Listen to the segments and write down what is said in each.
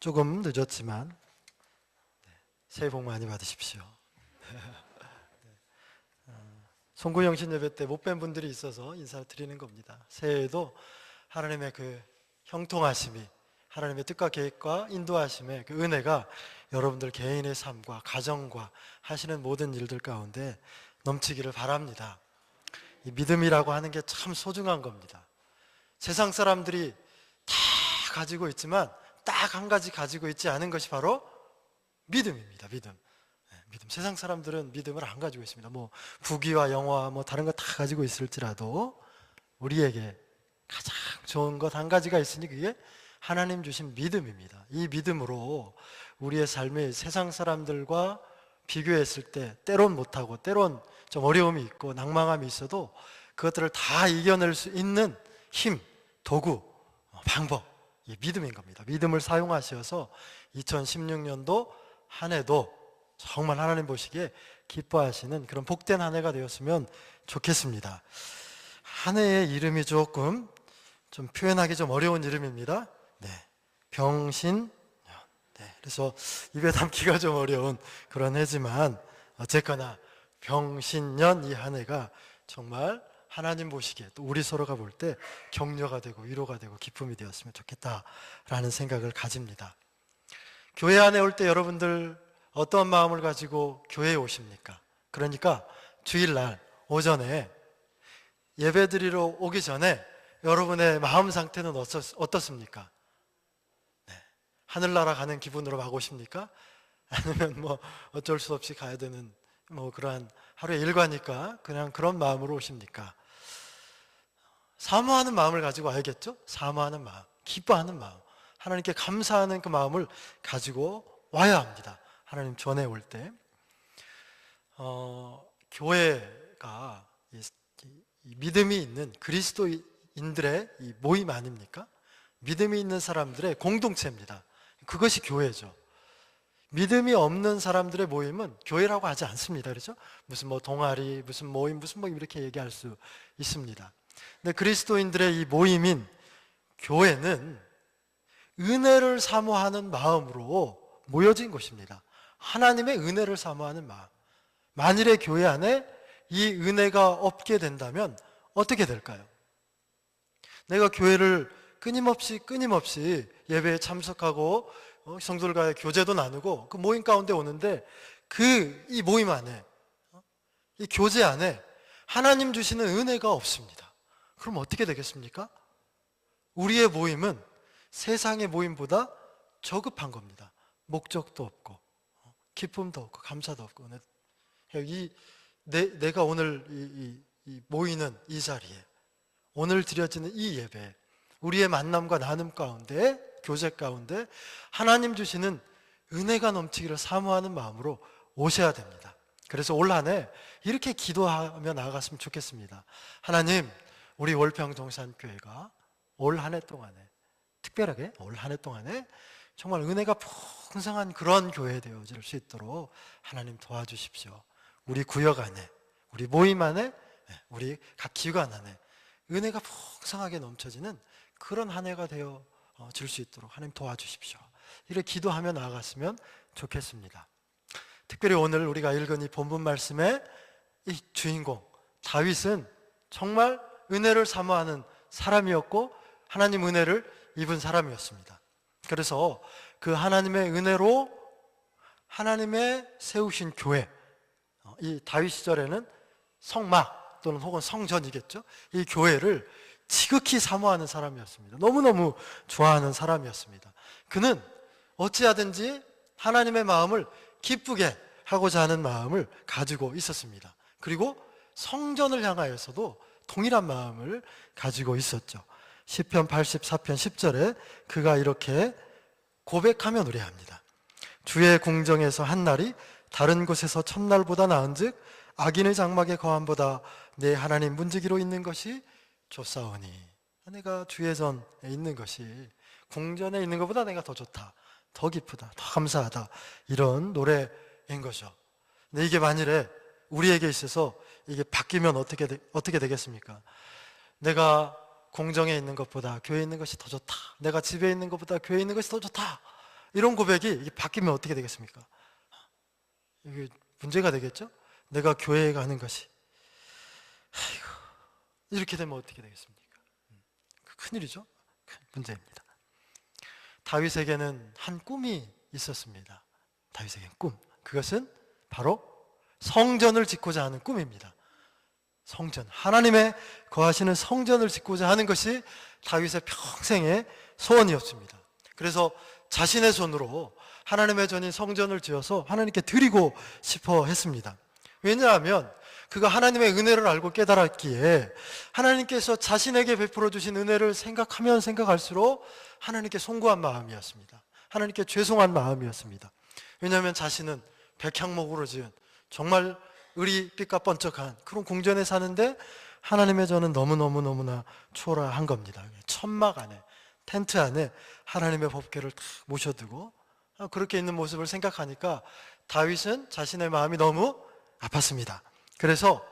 조금 늦었지만 새해 복 많이 받으십시오. 송구영신 예배 때 못 뵌 분들이 있어서 인사를 드리는 겁니다. 새해에도 하나님의 그 형통하심이, 하나님의 뜻과 계획과 인도하심의 그 은혜가 여러분들 개인의 삶과 가정과 하시는 모든 일들 가운데 넘치기를 바랍니다. 이 믿음이라고 하는 게 참 소중한 겁니다. 세상 사람들이 다 가지고 있지만 딱 한 가지 가지고 있지 않은 것이 바로 믿음입니다. 믿음. 믿음. 세상 사람들은 믿음을 안 가지고 있습니다. 뭐 부귀와 영화 뭐 다른 거 다 가지고 있을지라도 우리에게 가장 좋은 것 한 가지가 있으니 그게 하나님 주신 믿음입니다. 이 믿음으로 우리의 삶이 세상 사람들과 비교했을 때 때론 못하고 때론 좀 어려움이 있고 낭망함이 있어도 그것들을 다 이겨낼 수 있는 힘, 도구, 방법, 이 믿음인 겁니다. 믿음을 사용하셔서 2016년도 한 해도 정말 하나님 보시기에 기뻐하시는 그런 복된 한 해가 되었으면 좋겠습니다. 한 해의 이름이 조금 좀 표현하기 좀 어려운 이름입니다. 네, 병신년. 네, 그래서 입에 담기가 좀 어려운 그런 해지만 어쨌거나 병신년 이 한 해가 정말 하나님 보시기에 또 우리 서로가 볼 때 격려가 되고 위로가 되고 기쁨이 되었으면 좋겠다라는 생각을 가집니다. 교회 안에 올 때 여러분들 어떤 마음을 가지고 교회에 오십니까? 그러니까 주일날 오전에 예배 드리러 오기 전에 여러분의 마음 상태는 어떻습니까? 네. 하늘나라 가는 기분으로 막 오십니까? 아니면 뭐 어쩔 수 없이 가야 되는 뭐 그러한 하루의 일과니까 그냥 그런 마음으로 오십니까? 사모하는 마음을 가지고 와야겠죠? 사모하는 마음, 기뻐하는 마음, 하나님께 감사하는 그 마음을 가지고 와야 합니다. 하나님 전에 올 때 교회가 이 믿음이 있는 그리스도인들의 이 모임 아닙니까? 믿음이 있는 사람들의 공동체입니다. 그것이 교회죠. 믿음이 없는 사람들의 모임은 교회라고 하지 않습니다. 그렇죠? 무슨 뭐 동아리, 무슨 모임, 무슨 모임 이렇게 얘기할 수 있습니다. 근데 그리스도인들의 이 모임인 교회는 은혜를 사모하는 마음으로 모여진 곳입니다. 하나님의 은혜를 사모하는 마음. 만일에 교회 안에 이 은혜가 없게 된다면 어떻게 될까요? 내가 교회를 끊임없이 예배에 참석하고 성도들과의 교제도 나누고 그 모임 가운데 오는데 이 모임 안에 이 교제 안에 하나님 주시는 은혜가 없습니다. 그럼 어떻게 되겠습니까? 우리의 모임은 세상의 모임보다 저급한 겁니다. 목적도 없고 기쁨도 없고 감사도 없고 내가 오늘 이 모이는 이 자리에 오늘 드려지는 이 예배 우리의 만남과 나눔 가운데 교제 가운데 하나님 주시는 은혜가 넘치기를 사모하는 마음으로 오셔야 됩니다. 그래서 올 한 해 이렇게 기도하며 나아갔으면 좋겠습니다. 하나님, 우리 월평동산교회가 올 한 해 동안에 특별하게 올 한 해 동안에 정말 은혜가 풍성한 그런 교회 되어질 수 있도록 하나님 도와주십시오. 우리 구역 안에, 우리 모임 안에, 우리 각 기관 안에 은혜가 풍성하게 넘쳐지는 그런 한 해가 되어질 수 있도록 하나님 도와주십시오. 이렇게 기도하며 나아갔으면 좋겠습니다. 특별히 오늘 우리가 읽은 이 본문 말씀의 이 주인공 다윗은 정말 은혜를 사모하는 사람이었고 하나님 은혜를 입은 사람이었습니다. 그래서 그 하나님의 은혜로 하나님의 세우신 교회, 이 다윗 시절에는 성막 또는 혹은 성전이겠죠. 이 교회를 지극히 사모하는 사람이었습니다. 너무너무 좋아하는 사람이었습니다. 그는 어찌하든지 하나님의 마음을 기쁘게 하고자 하는 마음을 가지고 있었습니다. 그리고 성전을 향하여서도 동일한 마음을 가지고 있었죠. 시편 84편 10절에 그가 이렇게 고백하며 노래합니다. 주의 궁정에서 한 날이 다른 곳에서 첫날보다 나은즉 악인의 장막의 거함보다 내 하나님 문지기로 있는 것이 좋사오니. 내가 주의 전에 있는 것이 궁전에 있는 것보다 내가 더 좋다, 더 기쁘다, 더 감사하다, 이런 노래인 거죠. 근데 이게 만일에 우리에게 있어서 이게 바뀌면 어떻게 되겠습니까? 내가 궁정에 있는 것보다 교회에 있는 것이 더 좋다, 내가 집에 있는 것보다 교회에 있는 것이 더 좋다, 이런 고백이 이게 바뀌면 어떻게 되겠습니까? 이게 문제가 되겠죠? 내가 교회에 가는 것이, 아이고, 이렇게 되면 어떻게 되겠습니까? 큰일이죠? 큰 문제입니다. 다윗에게는 한 꿈이 있었습니다. 다윗에게는 꿈. 그것은 바로 성전을 짓고자 하는 꿈입니다. 성전, 하나님의 거하시는 성전을 짓고자 하는 것이 다윗의 평생의 소원이었습니다. 그래서 자신의 손으로 하나님의 전인 성전을 지어서 하나님께 드리고 싶어 했습니다. 왜냐하면 그가 하나님의 은혜를 알고 깨달았기에 하나님께서 자신에게 베풀어 주신 은혜를 생각하면 생각할수록 하나님께 송구한 마음이었습니다. 하나님께 죄송한 마음이었습니다. 왜냐하면 자신은 백향목으로 지은 정말 의리빛과 번쩍한 그런 궁전에 사는데 하나님의 전은 너무나 초라한 겁니다. 천막 안에, 텐트 안에 하나님의 법궤를 탁 모셔두고 그렇게 있는 모습을 생각하니까 다윗은 자신의 마음이 너무 아팠습니다. 그래서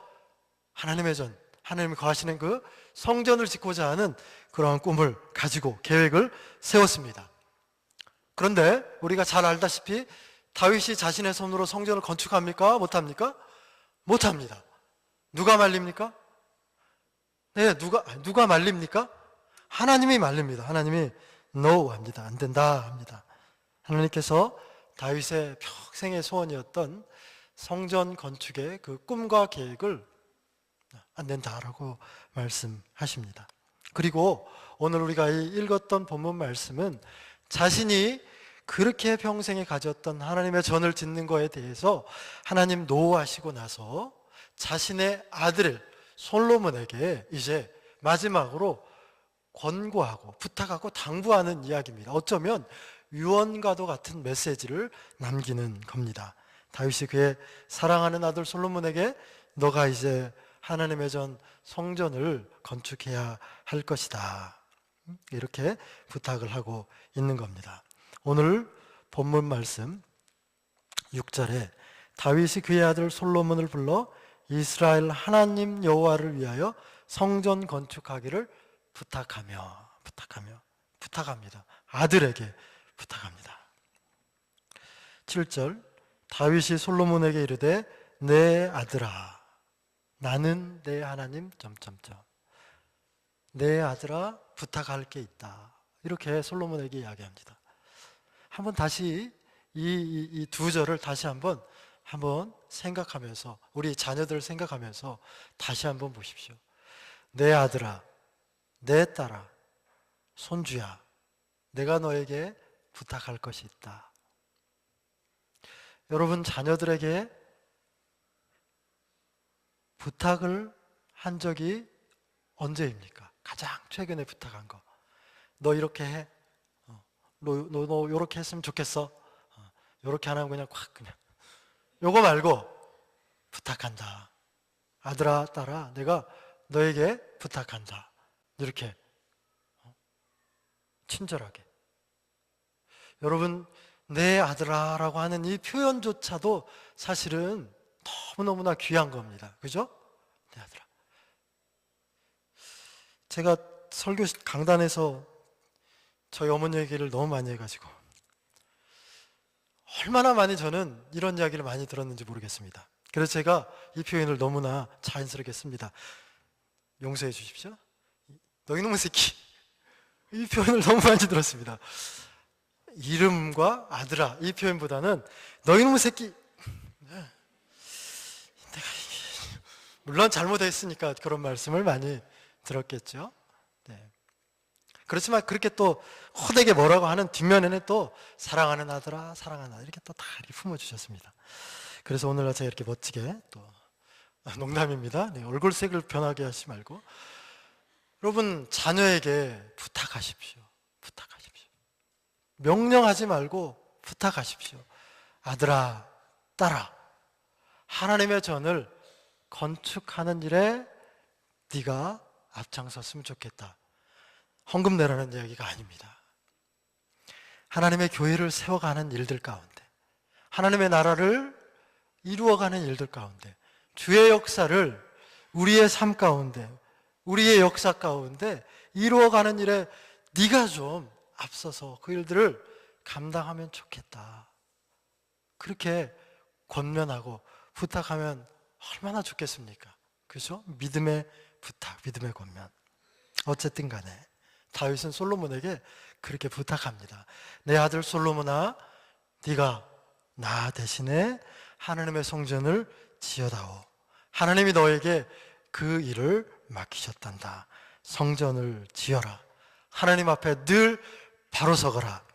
하나님의 전, 하나님이 거하시는 그 성전을 짓고자 하는 그러한 꿈을 가지고 계획을 세웠습니다. 그런데 우리가 잘 알다시피 다윗이 자신의 손으로 성전을 건축합니까? 못합니까? 못합니다. 누가 말립니까? 네, 누가 말립니까? 하나님이 말립니다. 하나님이 no 합니다. 안 된다 합니다. 하나님께서 다윗의 평생의 소원이었던 성전 건축의 그 꿈과 계획을 안 된다라고 말씀하십니다. 그리고 오늘 우리가 읽었던 본문 말씀은 자신이 그렇게 평생에 가졌던 하나님의 전을 짓는 거에 대해서 하나님 노하시고 나서 자신의 아들 솔로몬에게 이제 마지막으로 권고하고 부탁하고 당부하는 이야기입니다. 어쩌면 유언과도 같은 메시지를 남기는 겁니다. 다윗이 그의 사랑하는 아들 솔로몬에게 너가 이제 하나님의 전 성전을 건축해야 할 것이다, 이렇게 부탁을 하고 있는 겁니다. 오늘 본문 말씀 6절에 다윗이 그의 아들 솔로몬을 불러 이스라엘 하나님 여호와를 위하여 성전 건축하기를 부탁합니다. 아들에게 부탁합니다. 7절 다윗이 솔로몬에게 이르되 내 아들아 나는 내 하나님 내 아들아 부탁할 게 있다, 이렇게 솔로몬에게 이야기합니다. 한번 다시 이 두 절을 다시 한번 생각하면서 우리 자녀들을 생각하면서 다시 한번 보십시오. 내 아들아, 내 딸아, 손주야, 내가 너에게 부탁할 것이 있다. 여러분 자녀들에게 부탁을 한 적이 언제입니까? 가장 최근에 부탁한 거. 너 이렇게 해. 너 이렇게 했으면 좋겠어. 이렇게 안 하면 그냥 확 그냥. 요거 말고 부탁한다. 아들아, 딸아, 내가 너에게 부탁한다. 이렇게 친절하게. 여러분, 내 아들아라고 하는 이 표현조차도 사실은 너무너무나 귀한 겁니다. 그죠? 내 아들아. 제가 설교 강단에서 저희 어머니 얘기를 너무 많이 해가지고 얼마나 많이 저는 이런 이야기를 많이 들었는지 모르겠습니다. 그래서 제가 이 표현을 너무나 자연스럽게 씁니다. 용서해 주십시오. 너 이놈의 새끼. 이 표현을 너무 많이 들었습니다. 이름과 아들아 이 표현보다는 너 이놈의 새끼. 내가 물론 잘못했으니까 그런 말씀을 많이 들었겠죠. 네. 그렇지만 그렇게 또 호되게 뭐라고 하는 뒷면에는 또 사랑하는 아들아, 사랑하는 아들 이렇게 또 다 품어주셨습니다. 그래서 오늘 제가 이렇게 멋지게 또 농담입니다. 네, 얼굴색을 변하게 하지 말고 여러분 자녀에게 부탁하십시오. 명령하지 말고 부탁하십시오. 아들아, 딸아, 하나님의 전을 건축하는 일에 네가 앞장섰으면 좋겠다. 헌금 내라는 이야기가 아닙니다. 하나님의 교회를 세워가는 일들 가운데, 하나님의 나라를 이루어가는 일들 가운데, 주의 역사를 우리의 삶 가운데, 우리의 역사 가운데 이루어가는 일에 네가 좀 앞서서 그 일들을 감당하면 좋겠다. 그렇게 권면하고 부탁하면 얼마나 좋겠습니까? 그죠? 믿음의 부탁, 믿음의 권면. 어쨌든 간에 다윗은 솔로몬에게 그렇게 부탁합니다. 내 아들 솔로몬아, 네가 나 대신에 하나님의 성전을 지어다오. 하나님이 너에게 그 일을 맡기셨단다. 성전을 지어라. 하나님 앞에 늘 바로 서거라.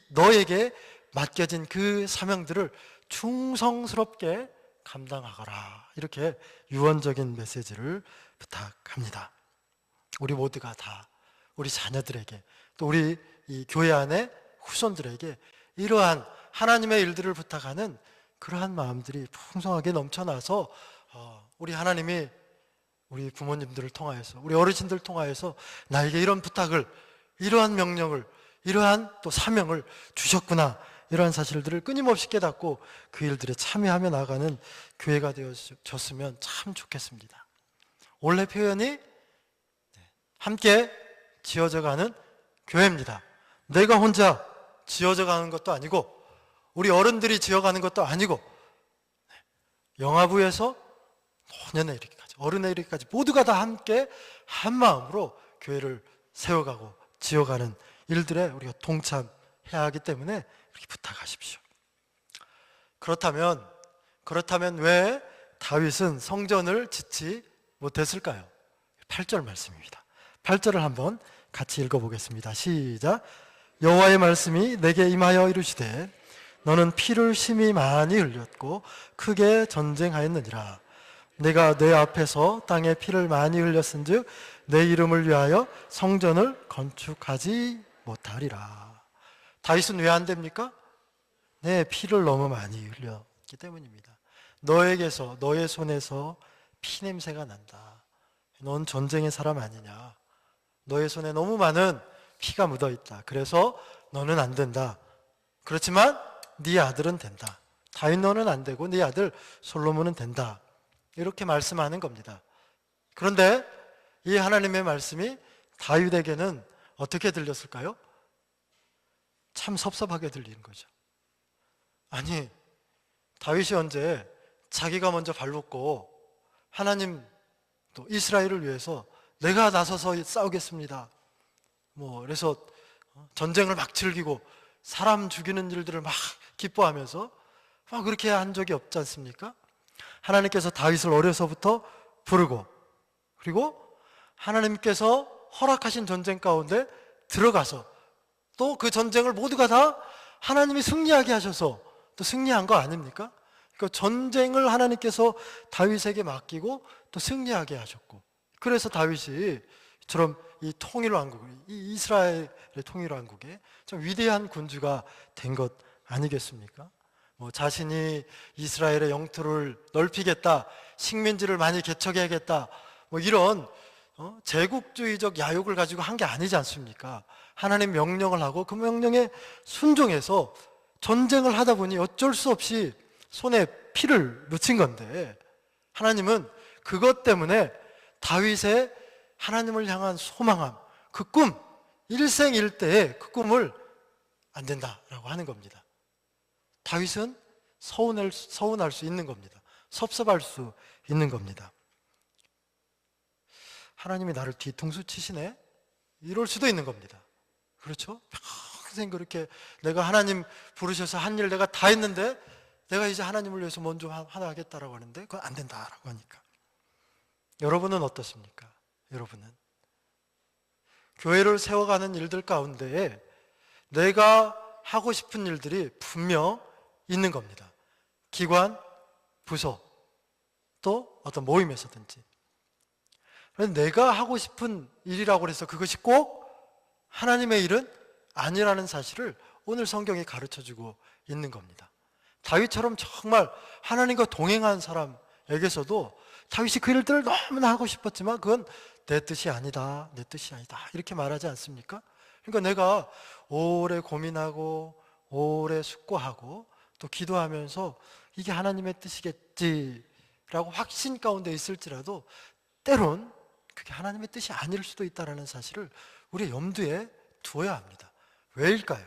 너에게 맡겨진 그 사명들을 충성스럽게 감당하거라. 이렇게 유언적인 메시지를 부탁합니다. 우리 모두가 다 우리 자녀들에게, 또 우리 이 교회 안에 후손들에게 이러한 하나님의 일들을 부탁하는 그러한 마음들이 풍성하게 넘쳐나서 우리 하나님이 우리 부모님들을 통하여서, 우리 어르신들을 통하여서 나에게 이런 부탁을, 이러한 명령을, 이러한 또 사명을 주셨구나, 이러한 사실들을 끊임없이 깨닫고 그 일들에 참여하며 나가는 교회가 되어졌으면 참 좋겠습니다. 원래 표현이 함께 지어져가는 교회입니다. 내가 혼자 지어져가는 것도 아니고 우리 어른들이 지어가는 것도 아니고 영아부에서 노년에 이르기까지, 어른에 이르기까지 모두가 다 함께 한 마음으로 교회를 세워가고 지어가는 일들에 우리가 동참해야 하기 때문에 이렇게 부탁하십시오. 그렇다면 왜 다윗은 성전을 짓지 못했을까요? 8절 말씀입니다. 8절을 한번 같이 읽어보겠습니다. 시작. 여호와의 말씀이 내게 임하여 이르시되 너는 피를 심히 많이 흘렸고 크게 전쟁하였느니라. 내가 내 앞에서 땅에 피를 많이 흘렸은즉 내 이름을 위하여 성전을 건축하지 못하리라. 다윗은 왜 안 됩니까? 내 피를 너무 많이 흘렸기 때문입니다. 너에게서, 너의 손에서 피 냄새가 난다. 넌 전쟁의 사람 아니냐. 너의 손에 너무 많은 피가 묻어 있다. 그래서 너는 안 된다. 그렇지만 네 아들은 된다. 다윗 너는 안 되고 네 아들 솔로몬은 된다. 이렇게 말씀하는 겁니다. 그런데 이 하나님의 말씀이 다윗에게는 어떻게 들렸을까요? 참 섭섭하게 들리는 거죠. 아니, 다윗이 언제 자기가 먼저 발붙고 하나님 또 이스라엘을 위해서 내가 나서서 싸우겠습니다. 그래서 전쟁을 막 즐기고 사람 죽이는 일들을 막 기뻐하면서 막 그렇게 한 적이 없지 않습니까? 하나님께서 다윗을 어려서부터 부르고, 그리고 하나님께서 허락하신 전쟁 가운데 들어가서 또 그 전쟁을 모두가 다 하나님이 승리하게 하셔서 또 승리한 거 아닙니까? 그러니까 전쟁을 하나님께서 다윗에게 맡기고 또 승리하게 하셨고, 그래서 다윗이 처럼 이 통일왕국, 이 이스라엘의 통일왕국에 좀 위대한 군주가 된 것 아니겠습니까? 자신이 이스라엘의 영토를 넓히겠다, 식민지를 많이 개척해야겠다, 이런 제국주의적 야욕을 가지고 한 게 아니지 않습니까? 하나님 명령을 하고 그 명령에 순종해서 전쟁을 하다 보니 어쩔 수 없이 손에 피를 묻힌 건데, 하나님은 그것 때문에 다윗의 하나님을 향한 소망함, 그 꿈, 일생일대의 그 꿈을 안 된다라고 하는 겁니다. 다윗은 서운할 수 있는 겁니다. 섭섭할 수 있는 겁니다. 하나님이 나를 뒤통수 치시네? 이럴 수도 있는 겁니다. 그렇죠? 평생 그렇게 내가 하나님 부르셔서 한 일 내가 다 했는데 내가 이제 하나님을 위해서 먼저 하나 하겠다라고 하는데 그건 안 된다라고 하니까. 여러분은 어떻습니까? 여러분은 교회를 세워가는 일들 가운데 내가 하고 싶은 일들이 분명 있는 겁니다. 기관, 부서, 또 어떤 모임에서든지. 내가 하고 싶은 일이라고 해서 그것이 꼭 하나님의 일은 아니라는 사실을 오늘 성경이 가르쳐주고 있는 겁니다. 다윗처럼 정말 하나님과 동행한 사람에게서도 다윗이 그 일들을 너무나 하고 싶었지만 그건 내 뜻이 아니다, 내 뜻이 아니다 이렇게 말하지 않습니까? 그러니까 내가 오래 고민하고 오래 숙고하고 또 기도하면서 이게 하나님의 뜻이겠지라고 확신 가운데 있을지라도 때론 그게 하나님의 뜻이 아닐 수도 있다는 사실을 우리의 염두에 두어야 합니다. 왜일까요?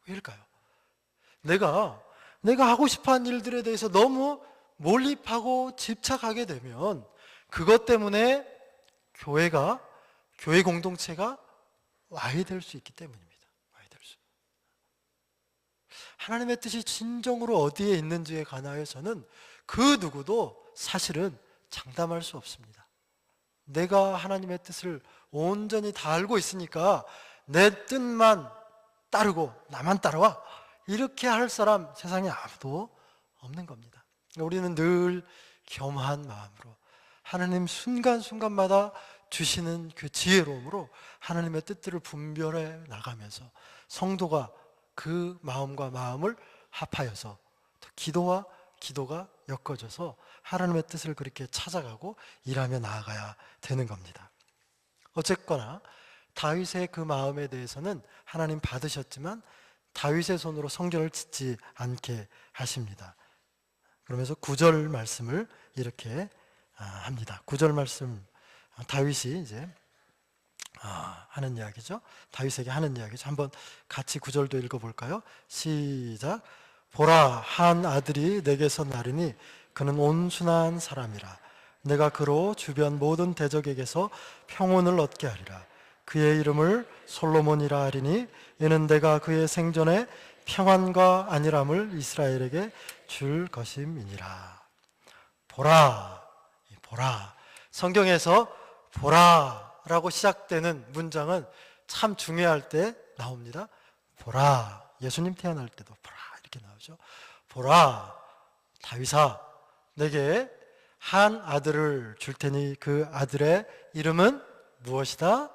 왜일까요? 내가 하고 싶어하는 일들에 대해서 너무 몰입하고 집착하게 되면 그것 때문에 교회 공동체가 와해될 수 있기 때문입니다. 와해될 수. 하나님의 뜻이 진정으로 어디에 있는지에 관하여서는 그 누구도 사실은 장담할 수 없습니다. 내가 하나님의 뜻을 온전히 다 알고 있으니까 내 뜻만 따르고 나만 따라와, 이렇게 할 사람 세상에 아무도 없는 겁니다. 우리는 늘 겸허한 마음으로 하나님 순간순간마다 주시는 그 지혜로움으로 하나님의 뜻들을 분별해 나가면서 성도가 그 마음과 마음을 합하여서 또 기도가 엮어져서 하나님의 뜻을 그렇게 찾아가고 일하며 나아가야 되는 겁니다. 어쨌거나 다윗의 그 마음에 대해서는 하나님 받으셨지만 다윗의 손으로 성전을 짓지 않게 하십니다. 그러면서 9절 말씀을 이렇게 합니다. 9절 말씀, 다윗이 이제 하는 이야기죠. 다윗에게 하는 이야기죠. 한번 같이 9절도 읽어볼까요? 시작. 보라, 한 아들이 내게서 나르니 그는 온순한 사람이라. 내가 그로 주변 모든 대적에게서 평온을 얻게 하리라. 그의 이름을 솔로몬이라 하리니 이는 내가 그의 생전에 평안과 안일함을 이스라엘에게 줄 것임이니라. 보라, 보라. 성경에서 보라라고 시작되는 문장은 참 중요할 때 나옵니다. 보라. 예수님 태어날 때도 보라 이렇게 나오죠. 보라, 다윗아, 내게 한 아들을 줄 테니 그 아들의 이름은 무엇이다?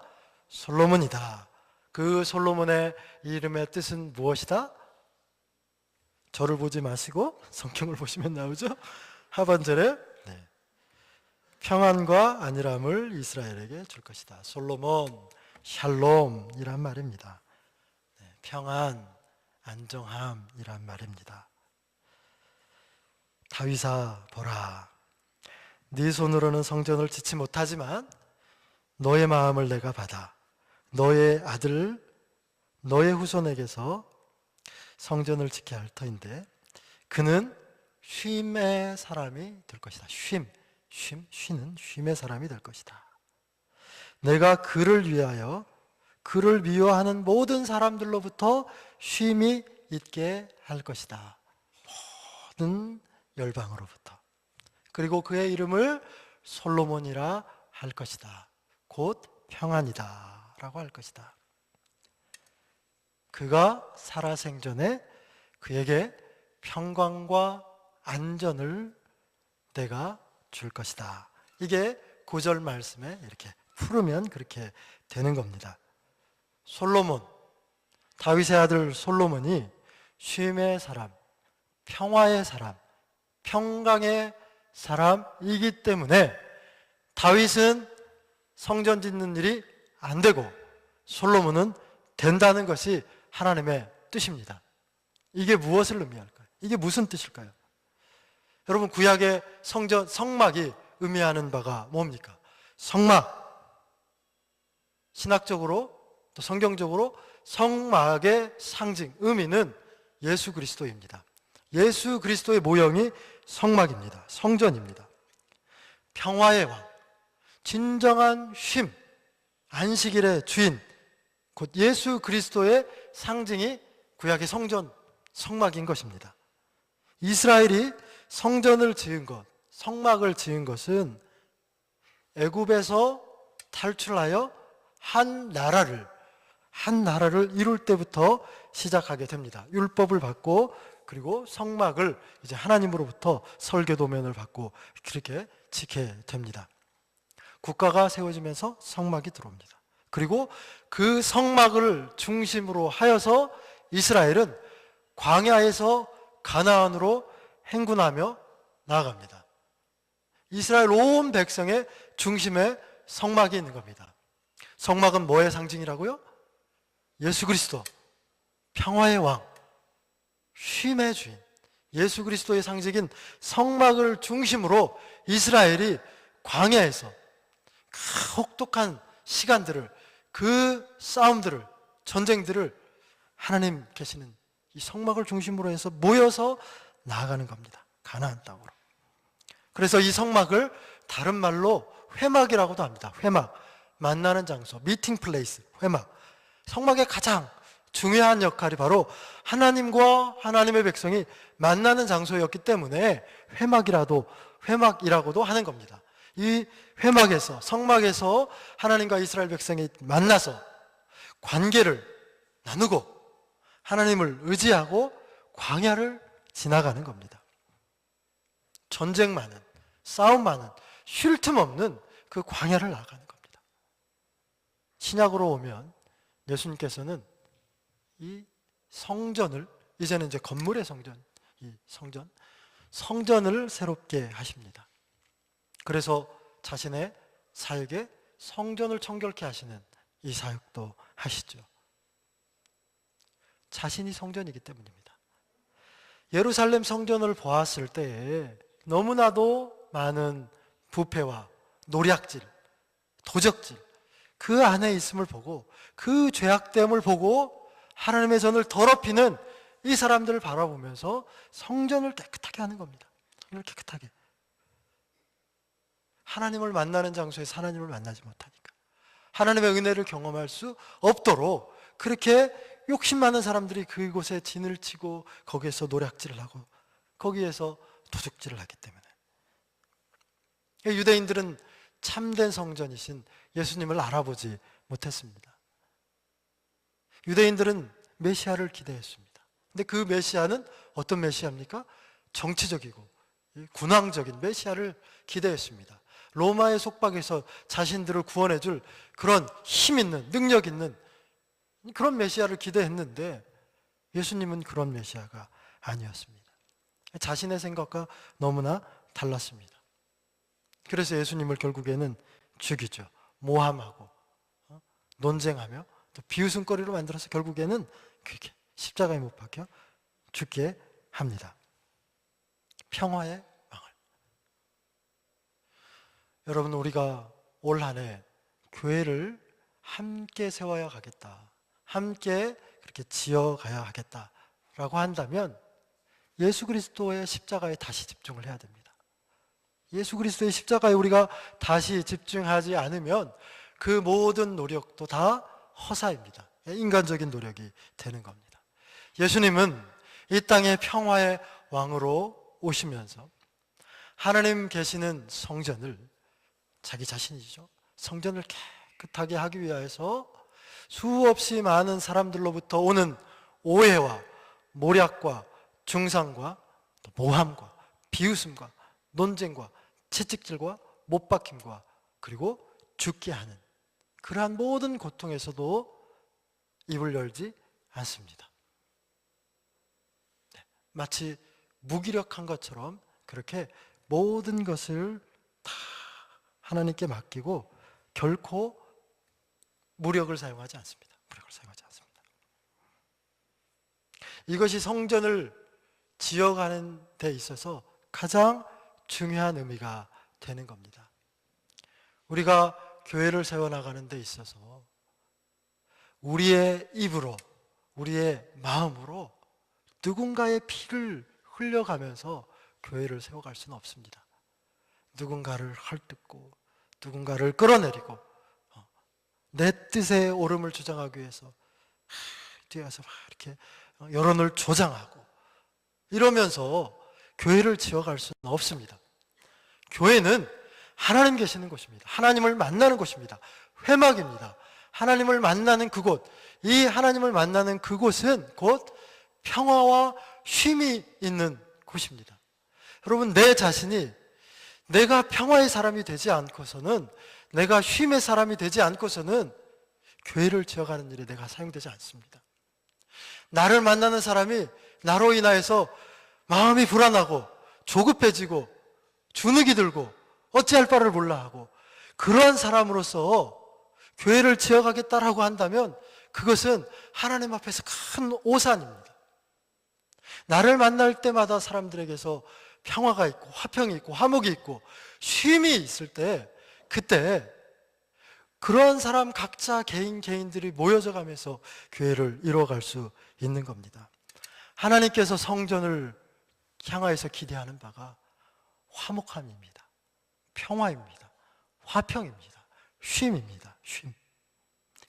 솔로몬이다. 그 솔로몬의 이름의 뜻은 무엇이다? 저를 보지 마시고 성경을 보시면 나오죠. 하반절에 평안과 안일함을 이스라엘에게 줄 것이다. 솔로몬, 샬롬이란 말입니다. 평안, 안정함이란 말입니다. 다윗아, 보라. 네 손으로는 성전을 짓지 못하지만 너의 마음을 내가 받아 너의 아들, 너의 후손에게서 성전을 짓게 할 터인데 그는 쉼의 사람이 될 것이다. 쉬는 쉼의 사람이 될 것이다. 내가 그를 위하여 그를 미워하는 모든 사람들로부터 쉼이 있게 할 것이다. 모든 열방으로부터. 그리고 그의 이름을 솔로몬이라 할 것이다. 곧 평안이다 라고 할 것이다. 그가 살아생전에 그에게 평강과 안전을 내가 줄 것이다. 이게 9절 말씀에 이렇게 풀으면 그렇게 되는 겁니다. 솔로몬, 다윗의 아들 솔로몬이 쉼의 사람, 평화의 사람, 평강의 사람이기 때문에 다윗은 성전 짓는 일이 안 되고 솔로몬은 된다는 것이 하나님의 뜻입니다. 이게 무엇을 의미할까요? 이게 무슨 뜻일까요? 여러분, 구약의 성전, 성막이 의미하는 바가 뭡니까? 성막. 신학적으로 또 성경적으로 성막의 상징, 의미는 예수 그리스도입니다. 예수 그리스도의 모형이 성막입니다. 성전입니다. 평화의 왕, 진정한 쉼, 안식일의 주인, 곧 예수 그리스도의 상징이 구약의 성전, 성막인 것입니다. 이스라엘이 성전을 지은 것, 성막을 지은 것은 애굽에서 탈출하여 한 나라를 이룰 때부터 시작하게 됩니다. 율법을 받고 그리고 성막을 이제 하나님으로부터 설계도면을 받고 그렇게 지게 됩니다. 국가가 세워지면서 성막이 들어옵니다. 그리고 그 성막을 중심으로 하여서 이스라엘은 광야에서 가나안으로 행군하며 나아갑니다. 이스라엘 온 백성의 중심에 성막이 있는 겁니다. 성막은 뭐의 상징이라고요? 예수 그리스도, 평화의 왕, 쉼의 주인, 예수 그리스도의 상징인 성막을 중심으로 이스라엘이 광야에서 그 혹독한 시간들을, 그 싸움들을, 전쟁들을 하나님 계시는 이 성막을 중심으로 해서 모여서 나아가는 겁니다. 가나안 땅으로. 그래서 이 성막을 다른 말로 회막이라고도 합니다. 회막, 만나는 장소, 미팅 플레이스, 회막. 성막의 가장 중요한 역할이 바로 하나님과 하나님의 백성이 만나는 장소였기 때문에 회막이라고도 하는 겁니다. 이 회막에서, 성막에서 하나님과 이스라엘 백성이 만나서 관계를 나누고 하나님을 의지하고 광야를 지나가는 겁니다. 전쟁 많은, 싸움 많은, 쉴 틈 없는 그 광야를 나가는 겁니다. 신약으로 오면 예수님께서는 이 성전을, 이제는 이제 건물의 성전, 이 성전을 새롭게 하십니다. 그래서 자신의 사역에 성전을 청결케 하시는 이 사역도 하시죠. 자신이 성전이기 때문입니다. 예루살렘 성전을 보았을 때에 너무나도 많은 부패와 노략질, 도적질, 그 안에 있음을 보고 그 죄악됨을 보고 하나님의 전을 더럽히는 이 사람들을 바라보면서 성전을 깨끗하게 하는 겁니다. 성전을 깨끗하게. 하나님을 만나는 장소에서 하나님을 만나지 못하니까 하나님의 은혜를 경험할 수 없도록 그렇게 욕심 많은 사람들이 그곳에 진을 치고 거기에서 노략질을 하고 거기에서 도둑질을 하기 때문에 유대인들은 참된 성전이신 예수님을 알아보지 못했습니다. 유대인들은 메시아를 기대했습니다. 근데 그 메시아는 어떤 메시아입니까? 정치적이고 군왕적인 메시아를 기대했습니다. 로마의 속박에서 자신들을 구원해줄 그런 힘 있는, 능력 있는 그런 메시아를 기대했는데 예수님은 그런 메시아가 아니었습니다. 자신의 생각과 너무나 달랐습니다. 그래서 예수님을 결국에는 죽이죠. 모함하고 논쟁하며 또 비웃음거리로 만들어서 결국에는 그렇게 십자가에 못 박혀 죽게 합니다. 평화의 망을. 여러분, 우리가 올 한 해 교회를 함께 세워야 가겠다, 함께 그렇게 지어가야 하겠다라고 한다면 예수 그리스도의 십자가에 다시 집중을 해야 됩니다. 예수 그리스도의 십자가에 우리가 다시 집중하지 않으면 그 모든 노력도 다 허사입니다. 인간적인 노력이 되는 겁니다. 예수님은 이 땅의 평화의 왕으로 오시면서 하나님 계시는 성전을, 자기 자신이죠, 성전을 깨끗하게 하기 위해서 수없이 많은 사람들로부터 오는 오해와 모략과 중상과 모함과 비웃음과 논쟁과 채찍질과 못박힘과 그리고 죽게 하는 그러한 모든 고통에서도 입을 열지 않습니다. 마치 무기력한 것처럼 그렇게 모든 것을 다 하나님께 맡기고 결코 무력을 사용하지 않습니다. 무력을 사용하지 않습니다. 이것이 성전을 지어가는 데 있어서 가장 중요한 의미가 되는 겁니다. 우리가 교회를 세워나가는 데 있어서 우리의 입으로, 우리의 마음으로 누군가의 피를 흘려가면서 교회를 세워갈 수는 없습니다. 누군가를 헐뜯고 누군가를 끌어내리고 내 뜻의 옳음을 주장하기 위해서 뒤에 가서 막 이렇게 여론을 조장하고 이러면서 교회를 지어갈 수는 없습니다. 교회는 하나님 계시는 곳입니다. 하나님을 만나는 곳입니다. 회막입니다. 하나님을 만나는 그곳, 이 하나님을 만나는 그곳은 곧 평화와 쉼이 있는 곳입니다. 여러분, 내 자신이 내가 평화의 사람이 되지 않고서는, 내가 쉼의 사람이 되지 않고서는 교회를 지어가는 일에 내가 사용되지 않습니다. 나를 만나는 사람이 나로 인하여서 마음이 불안하고 조급해지고 주눅이 들고 어찌할 바를 몰라 하고 그러한 사람으로서 교회를 지어가겠다라고 한다면 그것은 하나님 앞에서 큰 오산입니다. 나를 만날 때마다 사람들에게서 평화가 있고 화평이 있고 화목이 있고 쉼이 있을 때, 그때 그러한 사람 각자 개인들이 모여져 가면서 교회를 이루어갈 수 있는 겁니다. 하나님께서 성전을 향하여서 기대하는 바가 화목함입니다. 평화입니다. 화평입니다. 쉼입니다. 쉼.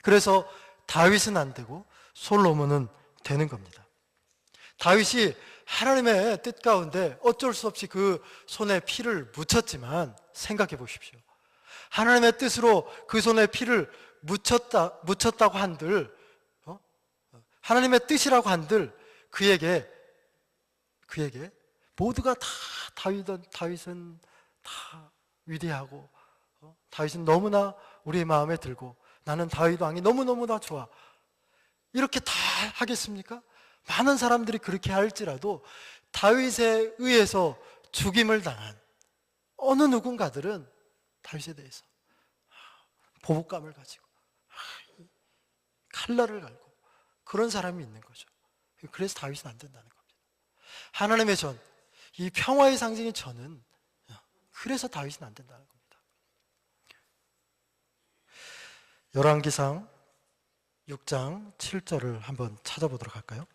그래서 다윗은 안 되고 솔로몬은 되는 겁니다. 다윗이 하나님의 뜻 가운데 어쩔 수 없이 그 손에 피를 묻혔지만 생각해 보십시오. 하나님의 뜻으로 그 손에 피를 묻혔다고 한들, 하나님의 뜻이라고 한들 그에게 모두가 다 다윗은 다 위대하고, 다윗은 너무나 우리의 마음에 들고, 나는 다윗 왕이 너무너무나 좋아, 이렇게 다 하겠습니까? 많은 사람들이 그렇게 할지라도 다윗에 의해서 죽임을 당한 어느 누군가들은 다윗에 대해서 보복감을 가지고 칼날을 갈고 그런 사람이 있는 거죠. 그래서 다윗은 안 된다는 겁니다. 하나님의 전, 이 평화의 상징인 전은 그래서 다윗은 안 된다는 겁니다. 열왕기상 6장 7절을 한번 찾아보도록 할까요?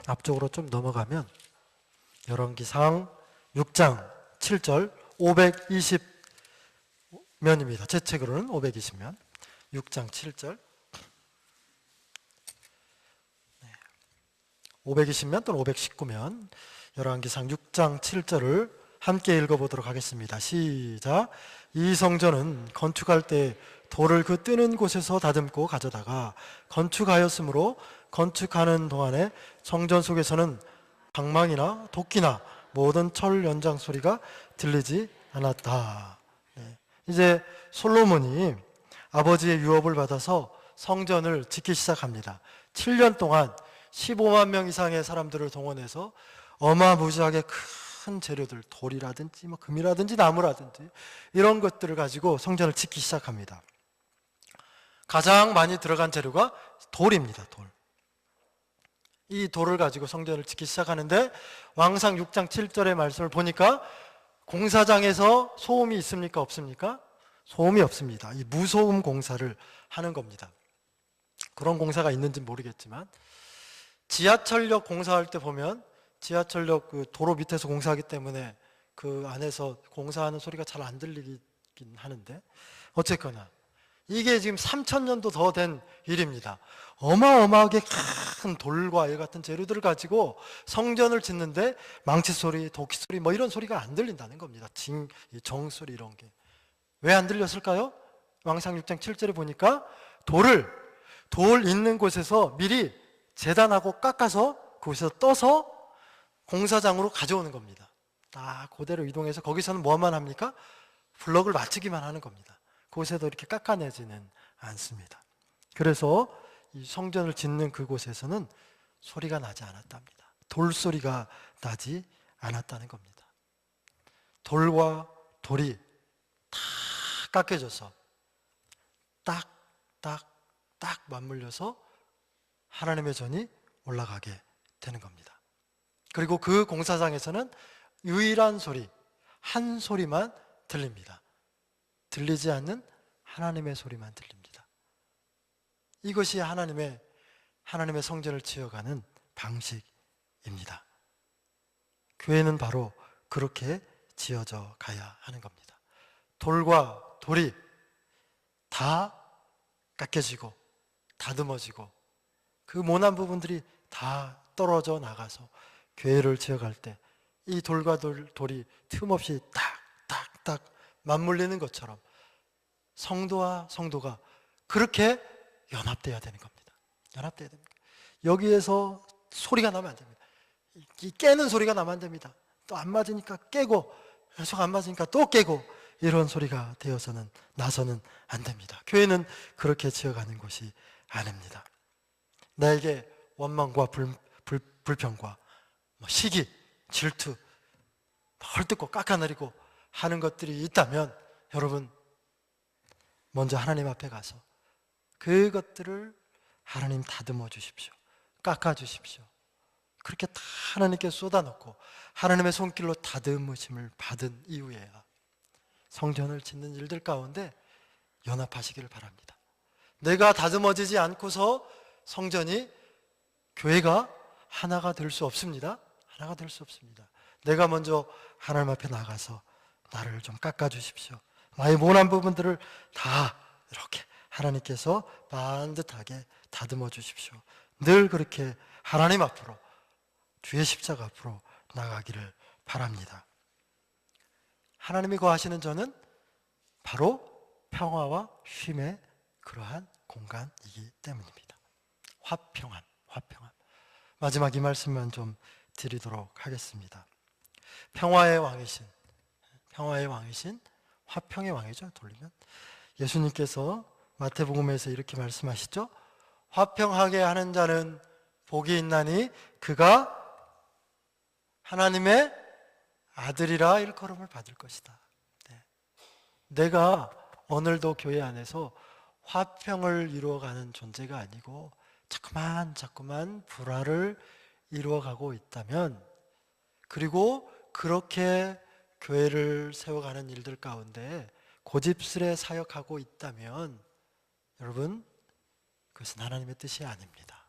앞쪽으로 좀 넘어가면 열왕기상 6장 7절 520면입니다. 제 책으로는 520면. 6장 7절 520면 또는 519면 열왕기상 6장 7절을 함께 읽어보도록 하겠습니다. 시작. 이 성전은 건축할 때 돌을 그 뜨는 곳에서 다듬고 가져다가 건축하였으므로 건축하는 동안에 성전 속에서는 방망이나 도끼나 모든 철 연장 소리가 들리지 않았다. 이제 솔로몬이 아버지의 유업을 받아서 성전을 짓기 시작합니다. 7년 동안 15만 명 이상의 사람들을 동원해서 어마무지하게 큰 재료들, 돌이라든지 금이라든지 나무라든지 이런 것들을 가지고 성전을 짓기 시작합니다. 가장 많이 들어간 재료가 돌입니다. 돌. 이 돌을 가지고 성전을 짓기 시작하는데 왕상 6장 7절의 말씀을 보니까 공사장에서 소음이 있습니까? 없습니까? 소음이 없습니다. 이 무소음 공사를 하는 겁니다. 그런 공사가 있는지 모르겠지만 지하철역 공사할 때 보면 지하철역 그 도로 밑에서 공사하기 때문에 그 안에서 공사하는 소리가 잘 안 들리긴 하는데, 어쨌거나 이게 지금 3000년도 더 된 일입니다. 어마어마하게 큰 돌과 이 같은 재료들을 가지고 성전을 짓는데 망치 소리, 도끼 소리 이런 소리가 안 들린다는 겁니다. 정 소리 이런 게. 왜 안 들렸을까요? 왕상 6장 7절에 보니까 돌 있는 곳에서 미리 재단하고 깎아서 거기서 떠서 공사장으로 가져오는 겁니다. 그대로 이동해서 거기서는 뭐만 합니까? 블럭을 맞추기만 하는 겁니다. 거기서도 이렇게 깎아내지는 않습니다. 그래서 이 성전을 짓는 그곳에서는 소리가 나지 않았답니다. 돌소리가 나지 않았다는 겁니다. 돌과 돌이 다 깎여져서 딱 맞물려서 하나님의 전이 올라가게 되는 겁니다. 그리고 그 공사장에서는 유일한 소리, 한 소리만 들립니다. 들리지 않는 하나님의 소리만 들립니다. 이것이 하나님의 성전을 지어가는 방식입니다. 교회는 바로 그렇게 지어져 가야 하는 겁니다. 돌과 돌이 다 깎여지고 다듬어지고 그 모난 부분들이 다 떨어져 나가서 교회를 지어갈 때 이 돌과 돌이 틈없이 딱 맞물리는 것처럼 성도와 성도가 그렇게 연합돼야 되는 겁니다. 연합돼야 됩니다. 여기에서 소리가 나면 안 됩니다. 이 깨는 소리가 나면 안 됩니다. 또 안 맞으니까 깨고, 계속 안 맞으니까 또 깨고, 이런 소리가 나서는 안 됩니다. 교회는 그렇게 지어가는 것이 아닙니다. 나에게 원망과 불평과 시기, 질투, 헐뜯고 깎아내리고 하는 것들이 있다면 여러분 먼저 하나님 앞에 가서 그것들을 하나님 다듬어 주십시오. 깎아 주십시오. 그렇게 다 하나님께 쏟아놓고 하나님의 손길로 다듬으심을 받은 이후에야 성전을 짓는 일들 가운데 연합하시기를 바랍니다. 내가 다듬어지지 않고서 성전이, 교회가 하나가 될 수 없습니다. 하나가 될 수 없습니다. 내가 먼저 하나님 앞에 나가서 나를 좀 깎아주십시오. 나의 모난 부분들을 다 이렇게 하나님께서 반듯하게 다듬어 주십시오. 늘 그렇게 하나님 앞으로, 주의 십자가 앞으로 나가기를 바랍니다. 하나님이 거하시는 저는 바로 평화와 쉼의 그러한 공간이기 때문입니다. 화평함. 마지막 이 말씀만 좀 드리도록 하겠습니다. 평화의 왕이신, 화평의 왕이죠, 돌리면. 예수님께서 마태복음에서 이렇게 말씀하시죠. 화평하게 하는 자는 복이 있나니 그가 하나님의 아들이라 일컬음을 받을 것이다. 네. 내가 오늘도 교회 안에서 화평을 이루어가는 존재가 아니고 자꾸만 불화를 이루어가고 있다면, 그리고 그렇게 교회를 세워가는 일들 가운데 고집스레 사역하고 있다면, 여러분, 그것은 하나님의 뜻이 아닙니다.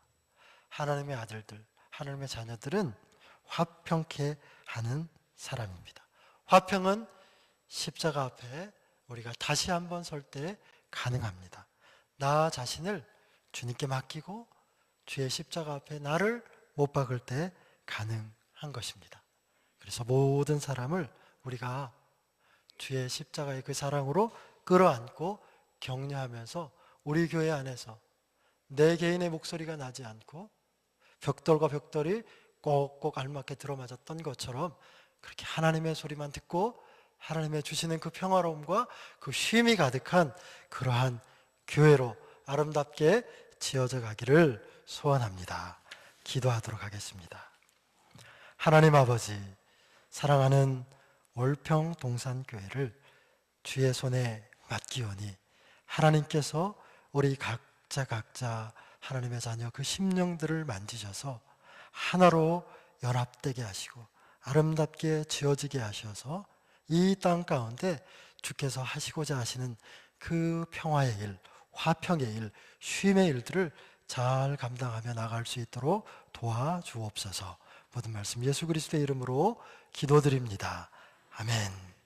하나님의 아들들, 하나님의 자녀들은 화평케 하는 사람입니다. 화평은 십자가 앞에 우리가 다시 한번 설 때 가능합니다. 나 자신을 주님께 맡기고 주의 십자가 앞에 나를 못 박을 때 가능한 것입니다. 그래서 모든 사람을 우리가 주의 십자가의 그 사랑으로 끌어안고 격려하면서 우리 교회 안에서 내 개인의 목소리가 나지 않고 벽돌과 벽돌이 꼭꼭 알맞게 들어맞았던 것처럼 그렇게 하나님의 소리만 듣고 하나님의 주시는 그 평화로움과 그 쉼이 가득한 그러한 교회로 아름답게 지어져 가기를 소원합니다. 기도하도록 하겠습니다. 하나님 아버지, 사랑하는 월평 동산교회를 주의 손에 맡기오니 하나님께서 우리 각자 하나님의 자녀 그 심령들을 만지셔서 하나로 연합되게 하시고 아름답게 지어지게 하셔서 이 땅 가운데 주께서 하시고자 하시는 그 평화의 일, 화평의 일, 쉼의 일들을 잘 감당하며 나갈 수 있도록 도와주옵소서. 모든 말씀 예수 그리스도의 이름으로 기도드립니다. 아멘.